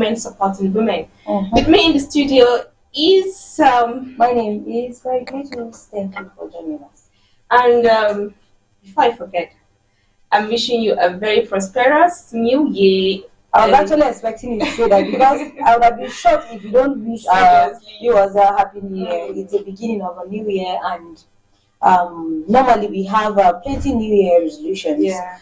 women supporting women. With me in the studio is My name is Very Greatness. Thank you for joining us. and before I forget, I'm wishing you a very prosperous new year. I was actually expecting you to say that because I would have been shocked if you don't wish Seriously. viewers a happy new year. It's the beginning of a new year, and normally we have plenty new year resolutions. Yeah.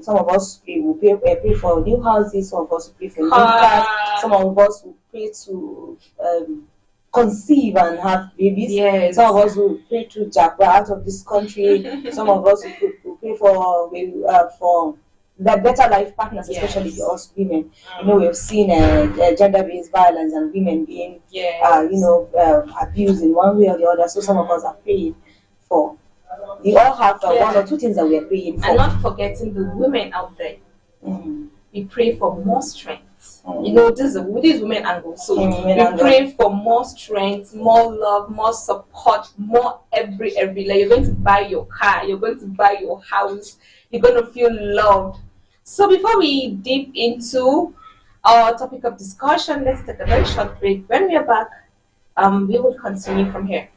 Some of us pray for new houses, some of us will pray for new cars, some of us will pray to conceive and have babies. Yes. Some of us will pray to Japan out of this country. Some of us will pray for the better life partners, especially Yes. us women. We've seen gender-based violence and women being, Yes. abused in one way or the other. So some of us are praying for. We all have one or two things that we are praying for. And not forgetting the women out there. We pray for more strength. This is women angle. So we pray for more strength, more love, more support, more every like you're going to buy your car, you're going to buy your house, you're going to feel loved. So before we deep into our topic of discussion, let's take a very short break. When we are back, we will continue from here.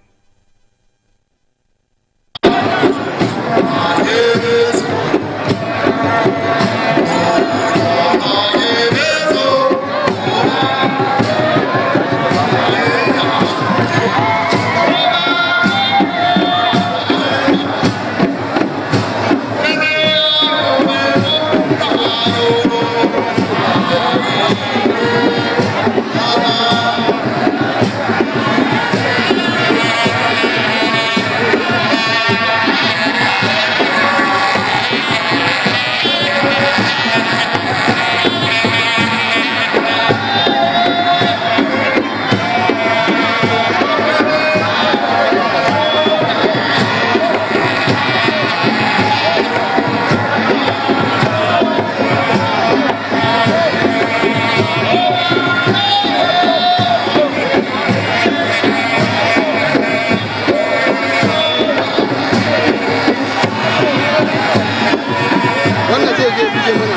Wannan zai je bije mana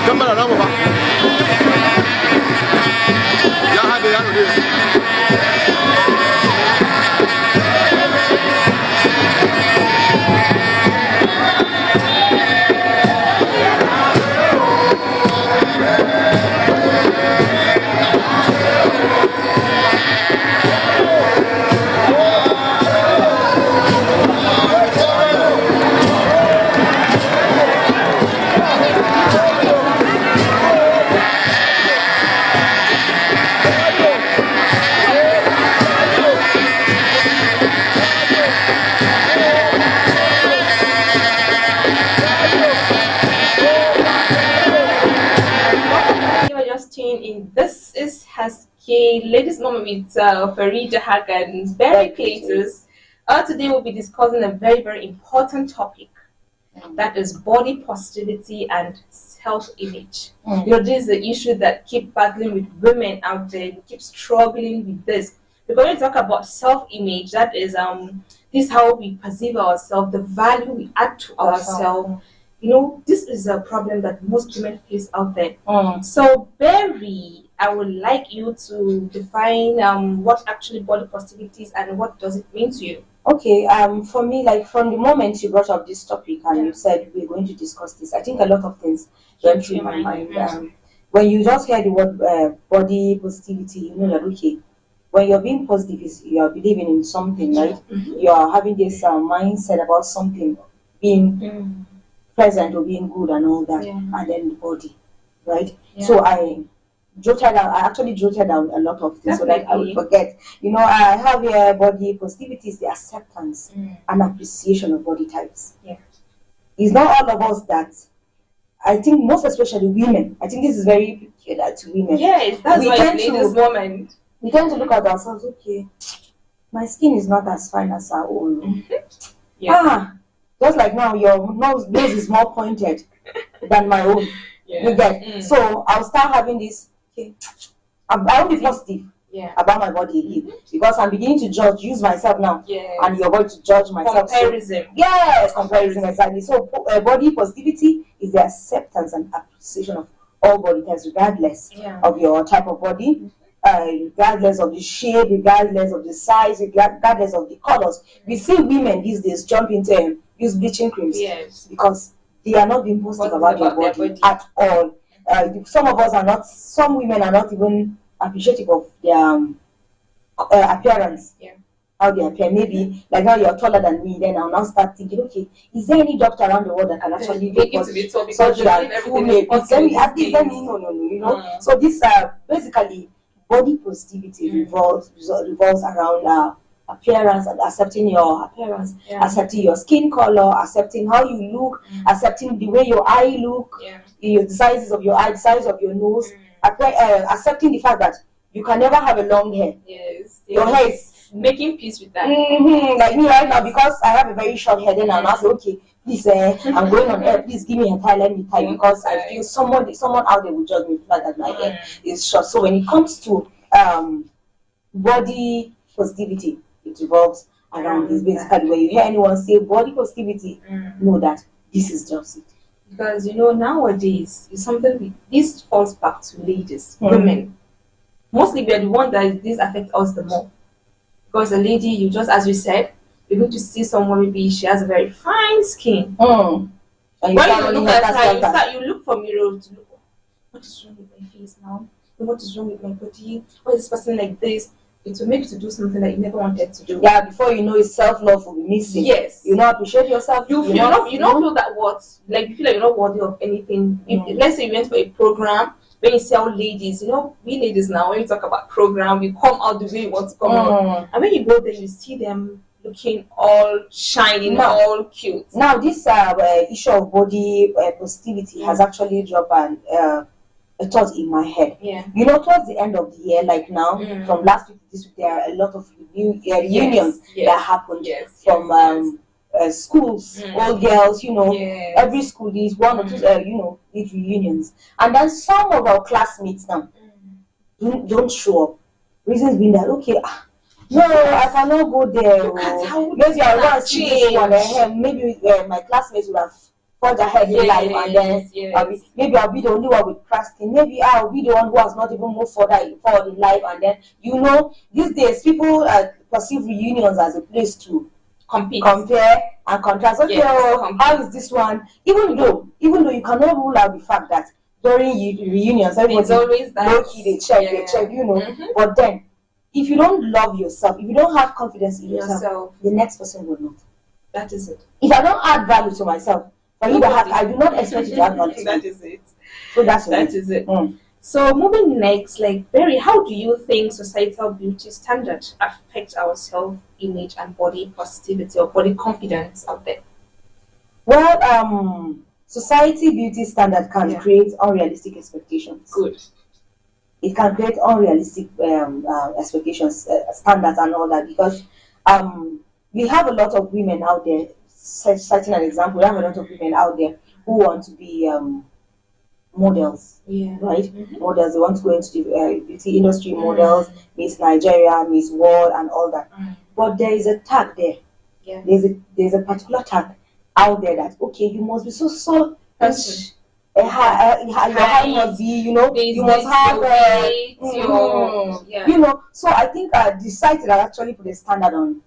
gambara namu ba ya haɗe ya ɗore You are just tuned in. This is Haske, ladies' moment with Farida Hagan, Berry Claters. Today we'll be discussing a very, very important topic. That is body positivity and self-image. This is the issue that keep battling with women out there. We keep struggling with this. Because when we talk about self-image, that is this is how we perceive ourselves, the value we add to ourselves. This is a problem that most women face out there. So, Barry, I would like you to define what actually body positivity is and what does it mean to you. Okay, for me, like from the moment you brought up this topic and you said we're going to discuss this, I think a lot of things went through my mind. When you just hear the word body positivity, you know that okay, when you're being positive, you are believing in something, right? You are having this mindset about something being present or being good and all that, and then the body, right? So I actually jotted down a lot of things so that I would forget. I have here body positivity is the acceptance and appreciation of body types. It's not all of us that. I think most especially women. I think this is very peculiar to women. Yes, that's We why tend it's to- this moment. We tend to look at ourselves. Okay, my skin is not as fine as our own. Just like now, your nose is more pointed than my own. You get. So I'll start having this. Okay, I won't be positive about my body again because I'm beginning to use myself now, and you're going to judge myself. Comparison. Comparison exactly. So body positivity is the acceptance and appreciation of all body types, regardless of your type of body, regardless of the shape, regardless of the size, regardless of the colors. We see women these days jump into use bleaching creams because they are not being positive about their body at all. Some of us are not. Some women are not even appreciative of their appearance. How they appear. Maybe like now you're taller than me, then I'll now start thinking, okay, is there any doctor around the world that can actually make it to be top surgery and full make? No. So this basically body positivity revolves around appearance and accepting your appearance, accepting your skin color, accepting how you look, accepting the way your eye look, the sizes of your eye, the size of your nose, accepting the fact that you can never have a long hair. Your hair is making peace with that. Like me right now, because I have a very short hair, then I'll now say, okay, please, I'm going on air, please give me a tie, let me tie, because I feel someone out there will judge me for that my hair is short. So when it comes to body positivity, it revolves around this. Basically, when you hear anyone say body positivity, know that this is just it. Because nowadays it's something this falls back to ladies, women. Mostly we are the one that this affects us the more. Because a lady, you just, as you said, you're going to see someone, maybe she has a very fine skin. And when you look at her, you look for mirror to look, what is wrong with my face now? What is wrong with my body? Why is this person like this? It will make you to do something that you never wanted to do. Yeah, before you know it, self-love will be missing. Yes. You not appreciate yourself. You don't feel that you feel like you're not worthy of anything. Let's say you went for a program. When you sell ladies, we ladies now, when we talk about program, we come out the way we want to come out. And when you go there, you see them looking all shining, all cute. Now, this issue of body positivity has actually dropped a thought in my head. Towards the end of the year, like now, from last week to this week, there are a lot of reunions that happened from schools, old girls, every school is one or two, these reunions. And then some of our classmates now don't show up. Reasons being that, okay, no, I cannot go there. Maybe I want to see this one. Maybe my classmates would have forged ahead in life, and then maybe I'll be the only one with crafting. Maybe I'll be the one who has not even moved forward in life. And then, these days people perceive reunions as a place to compare and contrast. Okay, how is this one? Even though you cannot rule out the fact that during reunions, everyone's always low-key, they check, But then, if you don't love yourself, if you don't have confidence in yourself, the next person will not. That is it. If I don't add value to myself, for you to have, I do not expect you to add value to me. That is it. So that is it. So moving next, Berry, how do you think societal beauty standards affect our self-image and body positivity or body confidence out there? Well, society beauty standard can create unrealistic expectations. Good. It can create unrealistic expectations, standards and all that, because we have a lot of women out there, citing an example, we have a lot of women out there who want to be models, right? Models, they want to go into the beauty industry, models, Miss Nigeria, Miss World, and all that. But there is a tag there. There's a particular tag out there that, okay, you must be so your height must be, you must have so I think the site that actually put a standard on,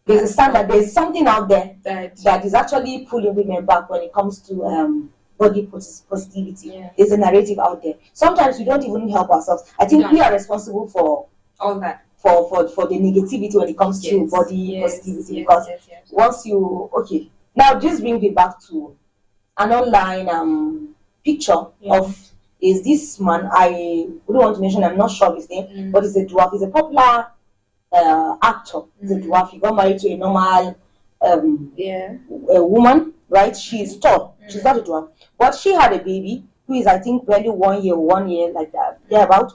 there's a standard, there's something out there that is actually pulling women back when it comes to body positivity. There's a narrative out there. Sometimes we don't even help ourselves. I think we are responsible for all that, for the negativity when it comes to body positivity, because once you now this brings me back to an online picture of is this man, I wouldn't want to mention, I'm not sure of his name, but he's a dwarf. He's a popular actor. He's a dwarf. He got married to a normal a woman, right? She's tall. She's not a dwarf, but she had a baby who is, I think, barely 1 year like that, thereabout.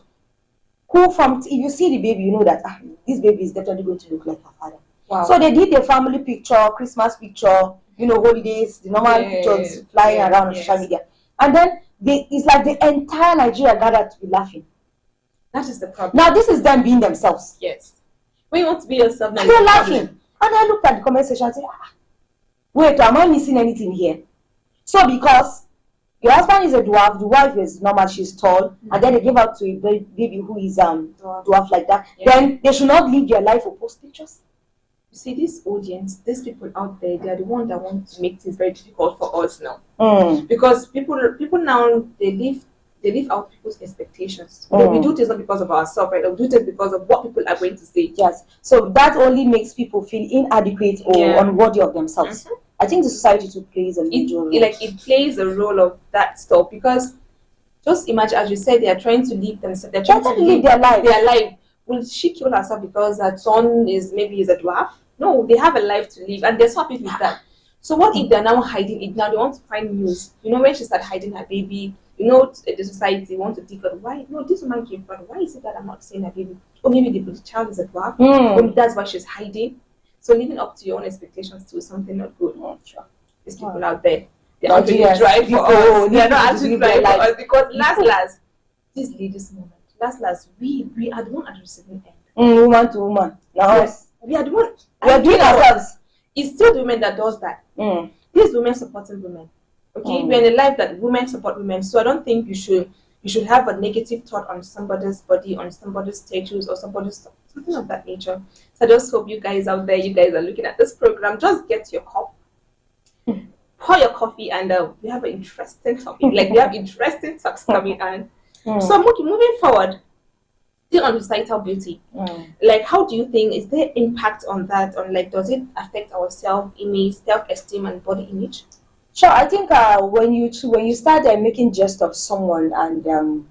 Who if you see the baby, you know that this baby is definitely going to look like her father. Wow. So they did a family picture, Christmas picture, holidays, the normal pictures flying around on social media. And then it's like the entire Nigeria gathered to be laughing. That is the problem. Now this is them being themselves. Yes. When you want to be yourself, now they're laughing. And I looked at the comment section and said, wait, am I missing anything here? So because Your husband is a dwarf, the wife is normal, she's tall, and then they give out to a baby who is dwarf like that. Yeah. Then they should not live their life for post pictures. You see, this audience, these people out there, they are the ones that want to make things very difficult for us now. Because people now they live out people's expectations. We do things not because of ourselves, right? We do things because of what people are going to say. Yes. So that only makes people feel inadequate or unworthy of themselves. I think the society too plays a major role. It plays a role of that stuff, because just imagine, as you said, they are trying to live themselves. They're trying to live their life. Their life. Will she kill herself because her son is a dwarf? No, they have a life to live, and they're so happy with that. So what if they're now hiding it? Now they want to find news. When she started hiding her baby, the society want to dig out. Why? No, this woman gave birth. Why is it that I'm not seeing her baby? Or maybe the child is a dwarf. Maybe that's why she's hiding. So living up to your own expectations too is something not good. Sure. These people out there, they're not really trying for us. They're not actually trying for us, because last, this ladies' moment. Last, we are the one at the receiving end. Woman to woman. Now yes. We are the one. We are doing ourselves. It's still the women that does that. These women supporting women. Okay, we're in a life that women support women. So I don't think you should have a negative thought on somebody's body, on somebody's status, or something of that nature. So I just hope you guys out there, you guys are looking at this program, just get your cup, pour your coffee, and we have an interesting topic. We have interesting talks coming on. So moving forward, still on societal beauty. How do you think, is there impact on that? Does it affect our self-image, self-esteem, and body image? Sure, I think when you start making jest of someone and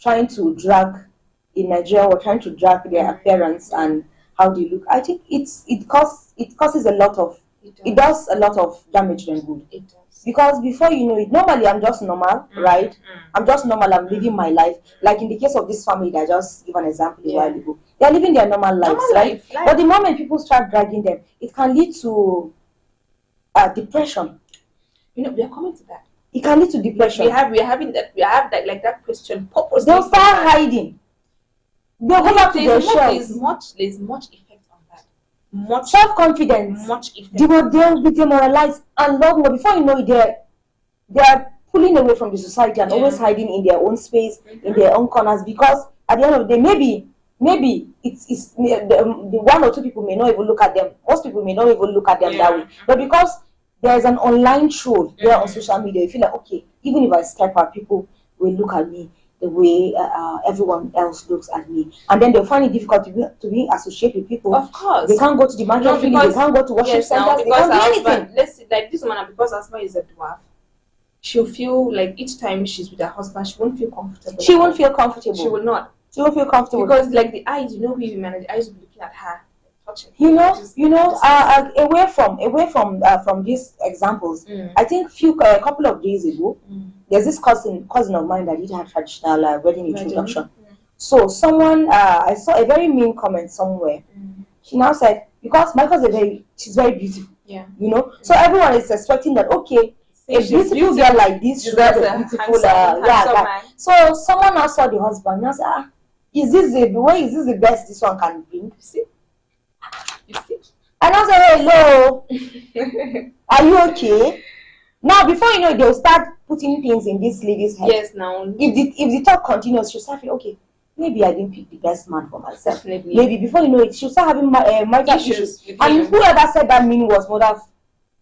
trying to drag in Nigeria, or trying to drag their appearance and how they look, I think it causes a lot of it does a lot of damage than good. It does. Because before you know it, normally I'm just normal, right? I'm just normal, I'm living my life. Like in the case of this family that I just give an example a while ago. They're living their normal lives, right? But the moment people start dragging them, it can lead to depression. We are coming to that. It can lead to depression. We have that question purpose. They'll start hiding. They'll go back to their shells. There's much effect on that. Much self-confidence. Much effect. They'll be demoralized, and long before you know it, they're pulling away from the society and always hiding in their own space, in their own corners, because at the end of the day, maybe it's the one or two people may not even look at them. Most people may not even look at them that way. But because there's an online troll there on social media, you feel like, okay, even if I step out, people will look at me the way everyone else looks at me, and then they'll find it difficult to be associated with people. Of course, they can't go to the market, they can't go to worship centers, they can't do anything. Let's see, like this woman, because her husband is a dwarf, she'll feel like each time she's with her husband, she won't feel comfortable. She won't feel comfortable. She will not. She won't feel comfortable because, like, the eyes, who women, the eyes will be looking at her, touching. Away from these examples, I think a couple of days ago, there's this cousin of mine that did her traditional wedding introduction. So someone, I saw a very mean comment somewhere. She now said, because my cousin she's very beautiful. Yeah. So everyone is expecting that, okay, a beautiful girl like this should have a beautiful guy. So someone now saw the husband. Now said, is this the best this one can bring? You see? And I said, hello, are you okay? Now, before you know it, they'll start putting things in this lady's head. Yes, now. If the talk continues, she'll start feeling, okay, maybe I didn't pick the best man for myself. Definitely. Maybe before you know it, she'll start having marital issues. And whoever said that mean was would have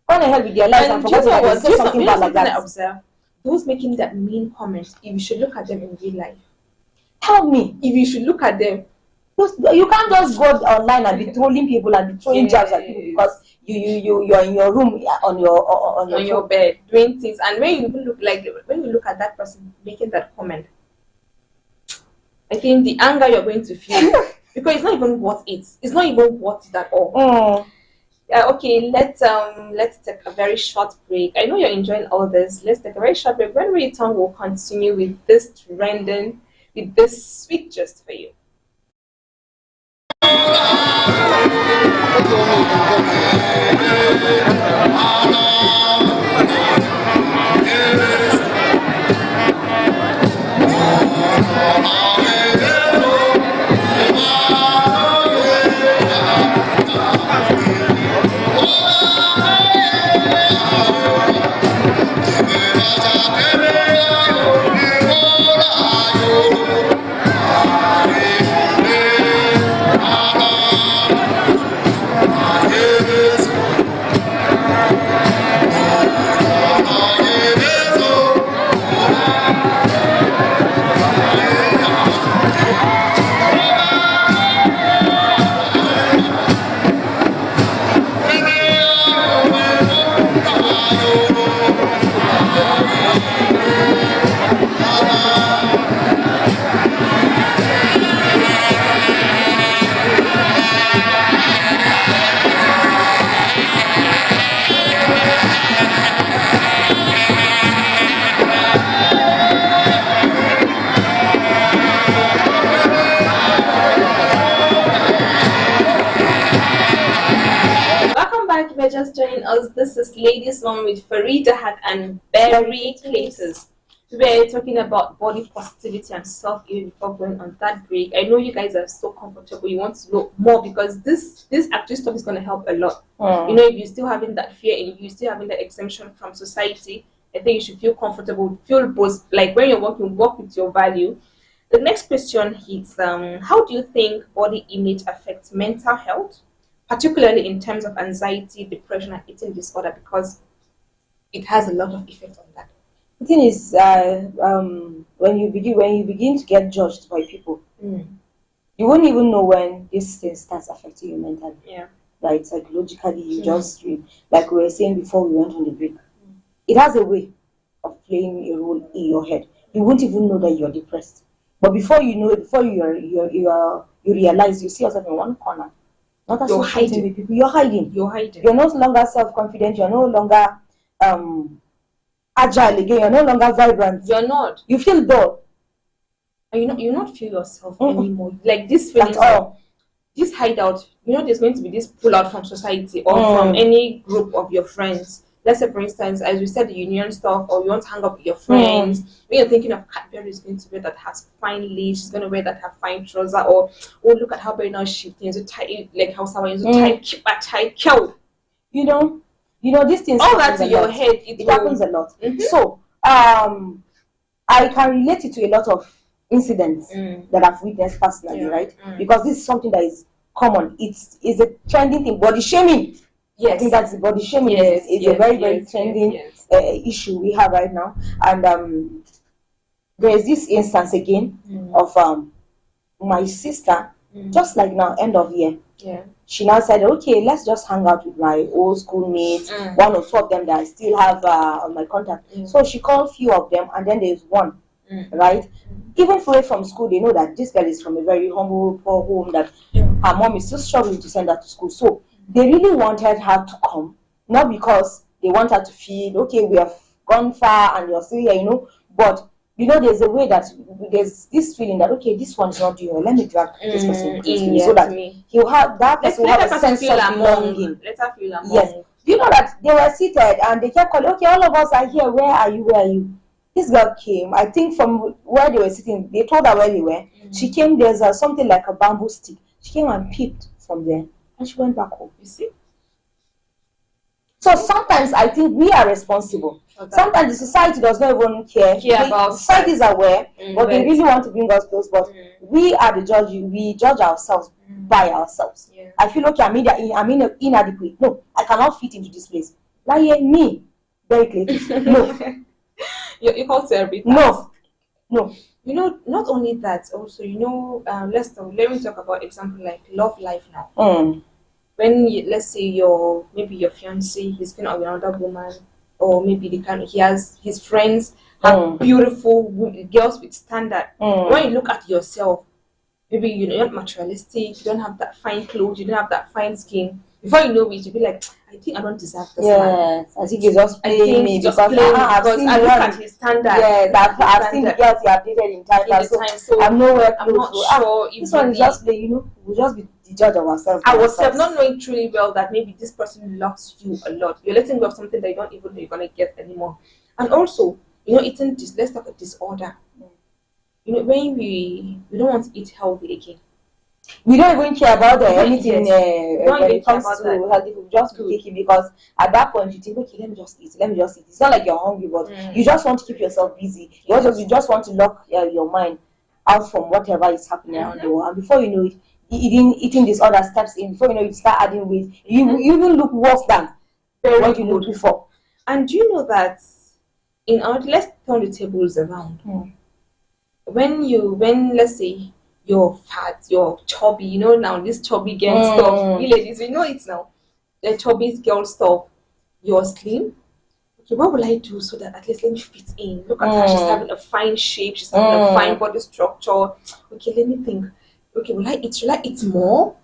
gone ahead with their lives and forgotten that they said something bad like that. I observe those making that mean comment, if you should look at them in real life. Help me. If you should look at them. You can't just go online and be trolling people and be throwing jabs at people because you're in your room on your bed doing things, and when you look at that person making that comment, I think the anger you're going to feel because it's not even worth it. It's not even worth it at all. Okay, let's take a very short break. I know you're enjoying all this. Let's take a very short break. When we return, we'll continue with this trending, with this sweet gist for you. joining us. This is Ladies Mom with Farida Haq and Berry Claters. We're talking about body positivity and self-care before going on that break. I know you guys are so comfortable. You want to know more because this actually stuff is going to help a lot. You know, if you're still having that fear and you're still having that exemption from society, I think you should feel comfortable, feel both, like when you're working, work with your value. The next question is, how do you think body image affects mental health, particularly in terms of anxiety, depression, and eating disorder, because it has a lot of effect on that. The thing is, when you begin to get judged by people, you won't even know when this thing starts affecting you mentally. Yeah. Right, psychologically, you just like we were saying before we went on the break. It has a way of playing a role in your head. You won't even know that you're depressed, but before you know it, before you realize, you see yourself in one corner, not associating with people. You're hiding. You're no longer self-confident. You're no longer agile again. You're no longer vibrant. You're not. You feel dull. And you not feel yourself anymore. Like this feeling of this hideout. You know, there's going to be this pull out from society or from any group of your friends. Let's say, for instance, as we said, the union stuff, or you want to hang up with your friends. When you're thinking of Cadbury is going to wear that has fine lace, she's going to wear that have fine trouser, or oh, look at how very now shifting, so tight, like how someone is so tight, cow. You know, these things. All that in your head, it happens a lot. So, I can relate it to a lot of incidents that I've witnessed personally, right? Because this is something that is common. It's a trending thing. Body shaming. Yes. I think that's the body shaming. It's a very, very trending issue we have right now. And there is this instance again of my sister, just like now, end of year. Yeah. She now said, okay, let's just hang out with my old schoolmates, one or two of them that I still have on my contact. So she called few of them, and then there's one, right? Even from school, they know that this girl is from a very humble, poor home, that her mom is still struggling to send her to school. So they really wanted her to come, not because they want her to feel, okay, we have gone far and you're still here, but there's a way that there's this feeling that, okay, this one's not doing well, let me drag this person to this so that he'll have that person will have a sense of belonging. Let her feel among. Yes. Do you know that they were seated and they kept calling, okay, all of us are here, where are you? This girl came, I think from where they were sitting, they told her where they were. She came, there's something like a bamboo stick. She came and picked from there and she went back home. You see? So sometimes I think we are responsible. Okay. Sometimes the society does not even care about society is aware, but they really want to bring us close. But we are the judge. We judge ourselves by ourselves. Yeah. I feel okay. I'm inadequate. No, I cannot fit into this place. Like me, very clear. No, you're equal to everything. No. Not only that. Also, let me talk about example like love life now. When let's say maybe your fiancé, he's been with another woman, or maybe he has his friends have beautiful girls with standard. When you look at yourself, maybe you're not materialistic, you don't have that fine clothes, you don't have that fine skin. Before you know it, you'll be like, I think I don't deserve this man. I think he's just playing me because I look at his standard. Yes, I've seen the girls he have dated in time, so I'm nowhere close. I'm not sure if this one is just we'll just be the judge of ourselves. Not knowing truly well that maybe this person loves you a lot. You're letting go of something that you don't even know you're gonna get anymore. And also, let's talk about disorder. When we don't want to eat healthy again. We don't even care about anything when it comes to healthy food. Just to take it because at that point you think, okay, let me just eat. It's not like you're hungry, but you just want to keep yourself busy. You just want to lock your mind out from whatever is happening around the world. And before you know it, eating disorder steps in. Before you know it, you start adding weight. You even look worse than what you looked before. And do you know that let's turn the tables around. When let's say you're fat, you're chubby, now this chubby girl stuff. You ladies, it now. The chubby girl stuff. You're slim. Okay, what will I do so that at least let me fit in? Look at her, she's having a fine shape, she's having a fine body structure. Okay, let me think. Okay, should I eat more?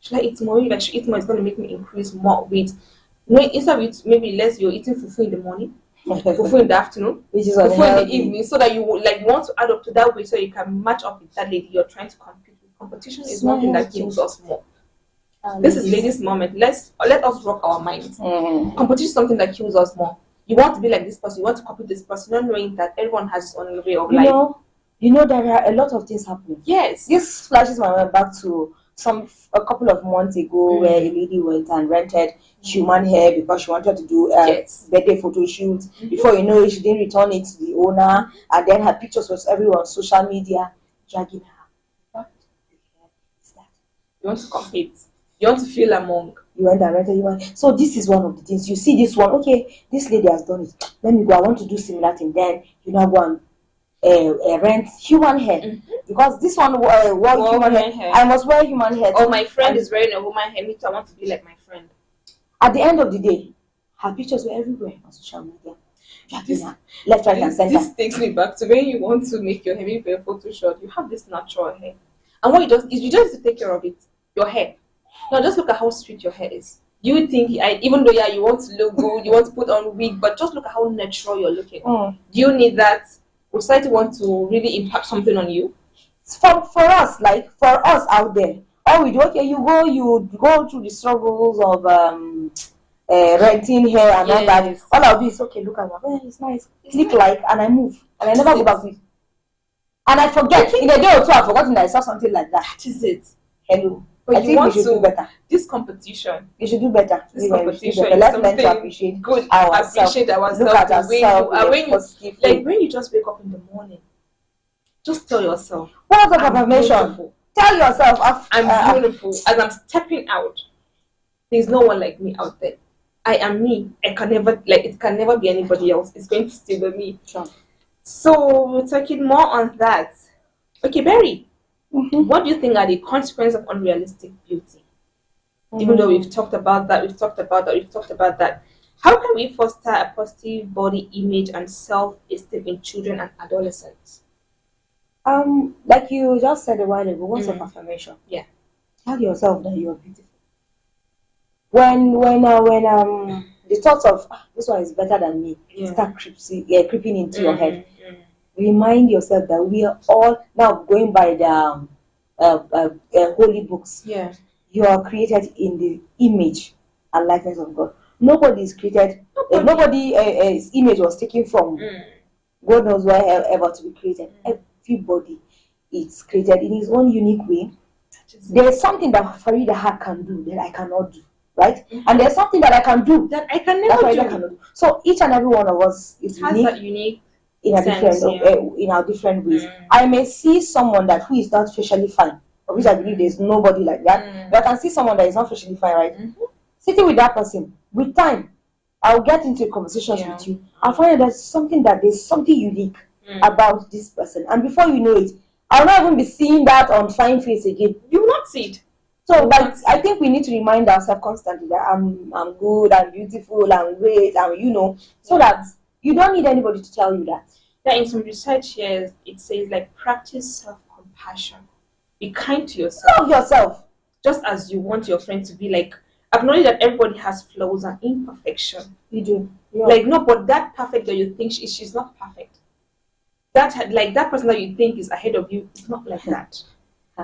If I should eat more, it's going to make me increase more weight. Instead of it, maybe you're eating fufu in the morning, fufu in the afternoon, fufu in the evening, so that you want to add up to that weight so you can match up with that lady you're trying to compete with. Competition is nothing that kills us more. This is ladies' moment. Let us rock our minds. Competition is something that kills us more. You want to be like this person, you want to copy this person, not knowing that everyone has his own way of life. You know there are a lot of things happening. Yes. This flashes my mind back to a couple of months ago where a lady went and rented human hair because she wanted to do a birthday photo shoot. Before you know it, she didn't return it to the owner, and then her pictures was everywhere on social media, dragging her. What the hell is that? You want to compete. You want to feel among. You went and rented human. So this is one of the things. You see this one, okay, this lady has done it. Let me go. I want to do similar thing. Then you now go and rent human hair because this one human hair. I must wear human hair. Oh, my friend is wearing a human hair. Me too. I want to be like my friend. At the end of the day, her pictures were everywhere on social media. Left, right, and center. This takes me back to when you want to make your hair for a photo shot. You have this natural hair, and what you just is you just have to take care of it. Your hair. Now just look at how sweet your hair is. You think even though you want to look good, you want to put on wig, but just look at how natural you're looking. Do you need that? Would society want to really impact something on you? For us, like for us out there, all we do, okay, you go through the struggles of renting hair and all that. All I'll do is, okay, look at my hair, it's nice, look like, and I move, and I never go back to it. And I forget, in a day or two, I've forgotten that I saw something like that. That is it. Hello. But I think we should do better. This competition. You should do better. This competition. Let's learn to appreciate good. Ourselves. Appreciate ourselves. Look at ourselves. When you just wake up in the morning, just tell yourself. What's the affirmation? Tell yourself, I'm beautiful. As I'm stepping out, there's no one like me out there. I am me. It can never be anybody else. It's going to still be me. Sure. So we're talking more on that. Okay, Berry. What do you think are the consequences of unrealistic beauty? Even though we've talked about that, how can we foster a positive body image and self-esteem in children and adolescents? Like you just said a while ago, words of affirmation. Yeah. Tell yourself that you are beautiful. When the thoughts of this one is better than me start creeping into your head, remind yourself that we are all now going by the holy books. Yeah. You are created in the image and likeness of God. Nobody is created. Nobody's image was taken from God knows where ever to be created. Everybody is created in his own unique way. There is something that Farida Haq can do that I cannot do, right? And there's something that I can do that I can never do. So each and every one of us is unique in a different in our different ways. I may see someone who is not facially fine, of which I believe there's nobody like that. But I can see someone that is not facially fine, right? Sitting with that person, with time, I'll get into conversations with you. I'll find out there's something unique about this person, and before you know it, I'll not even be seeing that on fine face again. You will not see it. So, I think we need to remind ourselves constantly that I'm good, I'm beautiful, I'm great, so that you don't need anybody to tell you that. Yeah, in some research here, it says practice self-compassion. Be kind to yourself. Love yourself. Just as you want your friend to be acknowledge that everybody has flaws and imperfection. You do. Yeah. No, but that perfect that you think she's not perfect. That person that you think is ahead of you is not like that.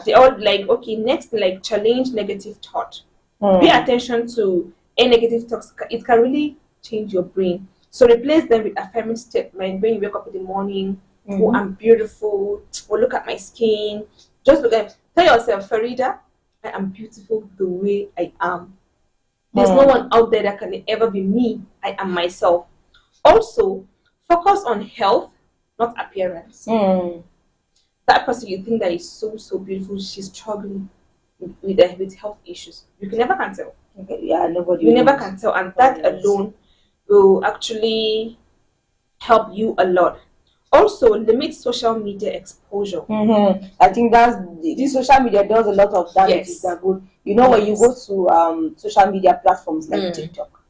They all okay, next challenge negative thought. Pay attention to a negative thoughts. It can really change your brain. So replace them with affirming statement when you wake up in the morning. Oh, I'm beautiful. Oh, look at my skin. Just tell yourself, Farida, I am beautiful the way I am. There's no one out there that can ever be me. I am myself. Also, focus on health, not appearance. That person you think that is so beautiful, she's struggling with health issues. You can never tell. Yeah, nobody. You never can tell, and that alone will actually help you a lot. Also, limit social media exposure. I think this social media does a lot of damage. Yes. When you go to social media platforms like TikTok,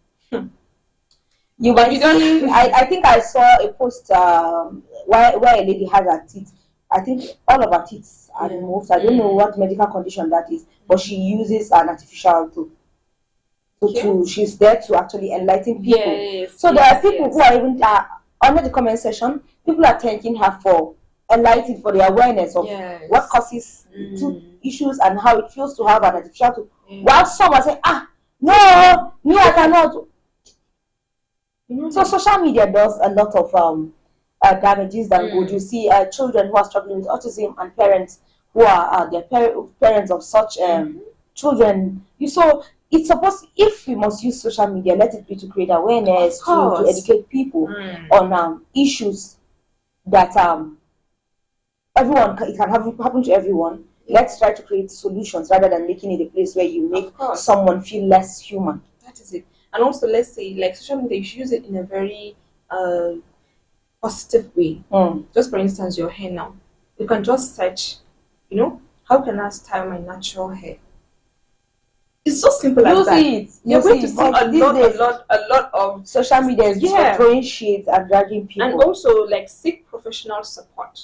you might see. I think I saw a post where a lady has her teeth. I think all of her teeth are removed. I don't know what medical condition that is, but she uses an artificial tooth. She's there to actually enlighten people. There are people who are even under the comment section. People are thanking her for enlightened for the awareness of Yes. what causes two issues and how it feels to have an artificial tooth. While some are saying, no, me, I cannot. So social media does a lot of damages than good. You see children who are struggling with autism and parents who are their parents of such children. So it's supposed, if we must use social media, let it be to create awareness, to educate people on issues that everyone, it can happen to everyone. Let's try to create solutions rather than making it a place where you make someone feel less human. That is it. And also, let's say, like social media, you should use it in a very positive way. Just for instance, your hair now. You can just search, how can I style my natural hair? It's so simple as that. You're going to see a lot of social media is for throwing shades and dragging people. And also, like, seek professional support.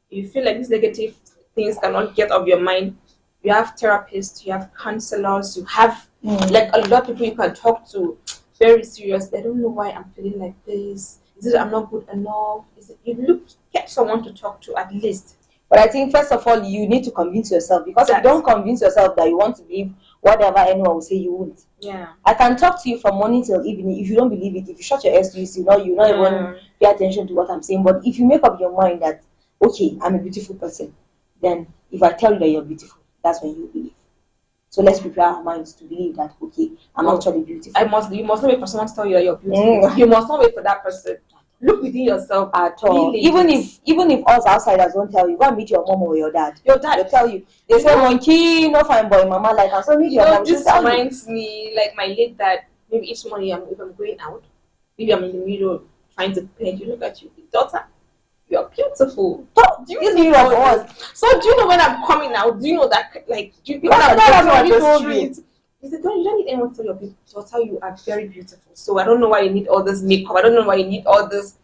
You feel like these negative things cannot get off your mind. You have therapists, you have counselors, you have like a lot of people you can talk to. Very serious. I don't know why I'm feeling like this. Is it I'm not good enough? Is it get someone to talk to at least? But I think first of all you need to convince yourself, because if you don't convince yourself that you want to believe whatever anyone will say, you won't. Yeah. I can talk to you from morning till evening. If you don't believe it, if you shut your ears to it, you not even pay attention to what I'm saying. But if you make up your mind that okay, I'm a beautiful person, then if I tell you that you're beautiful, that's when you believe. So let's prepare our minds to believe that okay, I'm actually beautiful. You must not wait for someone to tell you that you're beautiful. You must not wait for that person. Look within yourself at all. Even if us outsiders don't tell you, go and meet your mom or your dad. Your dad will tell you. They say monkey, no fine boy, mama, like I'm so meet your mom. This reminds me, like my late dad. Maybe each morning if I'm going out, maybe I'm in the middle trying to paint. You look at you, daughter. You're beautiful. Do you know what? So do you know when I'm coming out? Do you know that when I'm walking on the street? He said, you don't need anyone to tell your daughter you are very beautiful. So I don't know why you need all this makeup. I don't know why you need all this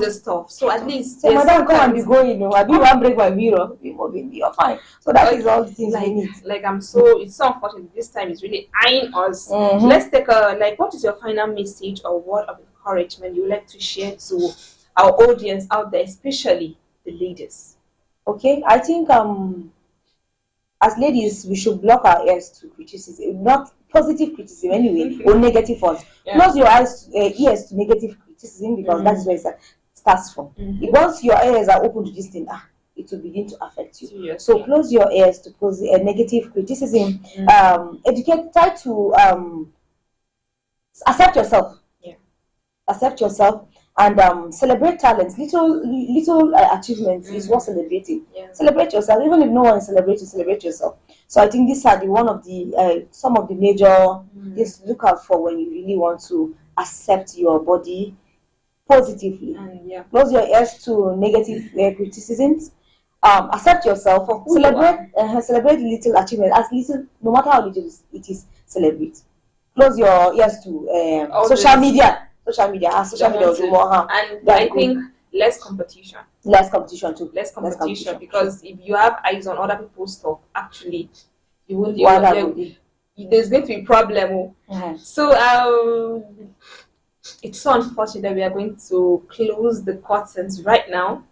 stuff. So at least madam, come and be going. I do want to break my mirror. You're fine. So that is all the things I need. Like it's so unfortunate. This time is really eyeing us. Let's take what is your final message or word of encouragement you would like to share to our audience out there, especially the ladies? Okay, I think as ladies we should block our ears to criticism, not positive criticism anyway, or negative ones. Close your ears to negative criticism, because that is where it starts from. Once your ears are open to this thing, it will begin to affect you. So close your ears to negative criticism. Educate. Try to accept yourself. Accept yourself. And celebrate talents. Little achievements is worth celebrating. Celebrate yourself, even if no one is celebrating. Celebrate yourself. So I think these are some of the major things to look out for when you really want to accept your body positively. Close your ears to negative criticisms. Accept yourself. Celebrate little achievements, as little, no matter how little it is. Celebrate. Close your ears to social media. Social media will do more harm. And I think less competition. Less competition too. Less competition, because if you have eyes on other people's stuff, actually, you won't. There's going to be a problem. So it's so unfortunate that we are going to close the curtains right now.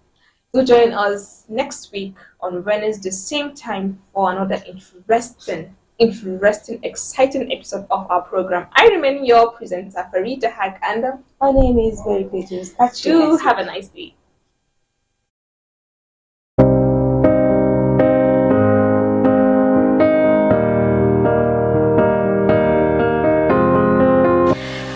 So join us next week on Wednesday, same time, for another interesting, exciting episode of our program. I remain your presenter, Farida Haq, and my name is Very Peters. Do have a nice day.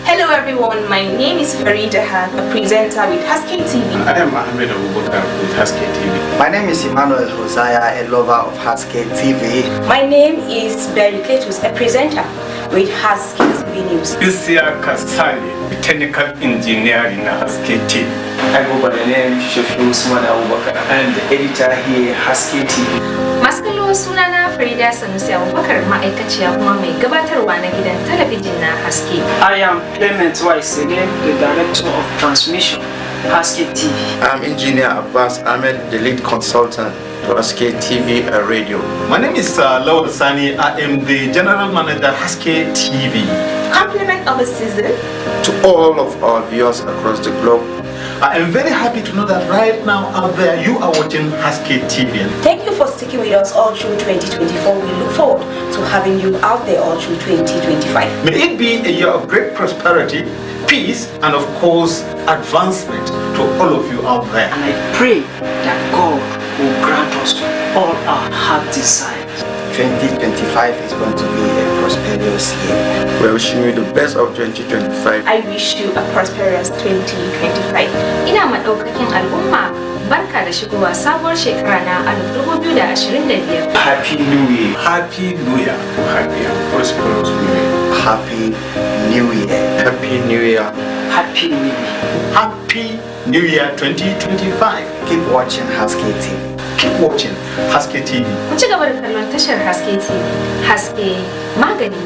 Hello everyone, my name is Farida Haq, a presenter with Husky TV. I am Ahmed Abubakar with Husky TV. My name is Emmanuel Hosea, a lover of Husky TV. My name is Berry Cletus, a presenter with Husky TV News. Isia Kasali, a technical engineer in Husky TV. I go by the name Shafi Usman Abubakar. I am the editor here at Husky TV. Maskalo sunana Farida Sanusi Abubakar, ma'aikaciya kuma mai gabatarwa na gidan talabijin na Husky. I am Clement Waisege, the director of transmission, Husky TV. I'm Engineer Abbas Ahmed, the lead consultant to Husky TV and radio. My name is Lawal Sani. I am the general manager Husky TV. Compliment of a season to all of our viewers across the globe. I am very happy to know that right now out there you are watching Husky TV. Thank you for sticking with us all through 2024. We look forward to having you out there all through 2025. May it be a year of great prosperity, peace, and of course, advancement to all of you out there. And I pray that God will grant us all our heart desires. 2025 is going to be a prosperous year. We're wishing you the best of 2025. I wish you a prosperous 2025. Ina maɗaukakin al'umma barka da shigowa sabuwar shekara na 2025. Happy New Year. Happy New Year. Happy and prosperous New Year. Happy New Year. Happy New Year. Happy New Year. Happy New Year 2025. Keep watching Husky TV. Keep watching Husky TV. Ku ci gaba da kallon tashar Haske TV. Haske magani.